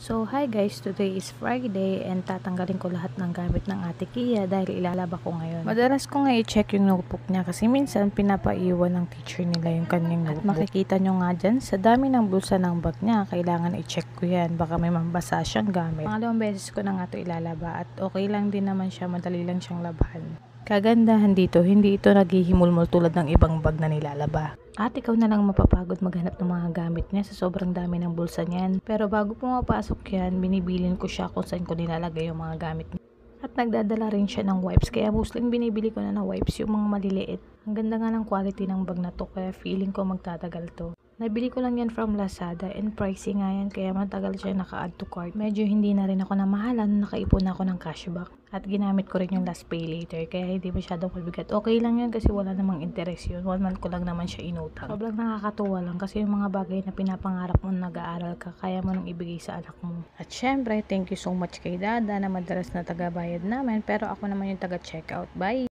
So hi guys, today is Friday and tatanggalin ko lahat ng gamit ng ate Kia dahil ilalaba ko ngayon. Madalas ko nga i-check yung notebook niya kasi minsan pinapaiwan ng teacher nila yung kanyang notebook. At makikita nyo nga dyan, sa dami ng bulsa ng bag niya, kailangan i-check ko yan. Baka may mabasa siyang gamit. Pangalawang beses ko na nga ito ilalaba at okay lang din naman siya, madali lang siyang labahan. Kagandahan dito, hindi ito naghihimulmol tulad ng ibang bag na nilalaba. At ikaw na lang mapapagod maghanap ng mga gamit niya sa sobrang dami ng bulsa niyan. Pero bago pumapasok yan, binibilin ko siya kung saan ko nilalagay yung mga gamit niya. At nagdadala rin siya ng wipes, kaya mostly binibili ko na ng wipes yung mga maliliit. Ang ganda nga ng quality ng bag na to, kaya feeling ko magtatagal to. Nabili ko lang yan from Lazada and pricey nga yan, kaya matagal siya naka-add to cart. Medyo hindi na rin ako namahalan, nakaipon ako ng cashback. At ginamit ko rin yung last pay later, kaya hindi masyadong mabigat. Okay lang yun kasi wala namang interest yun. 1 month ko lang naman siya inutang. Sobrang nakakatuwa lang kasi yung mga bagay na pinapangarap mo nag-aaral ka, kaya mo nang ibigay sa anak mo. At syempre, thank you so much kay Dada na madalas na taga-bayad namin, pero ako naman yung taga-checkout. Bye!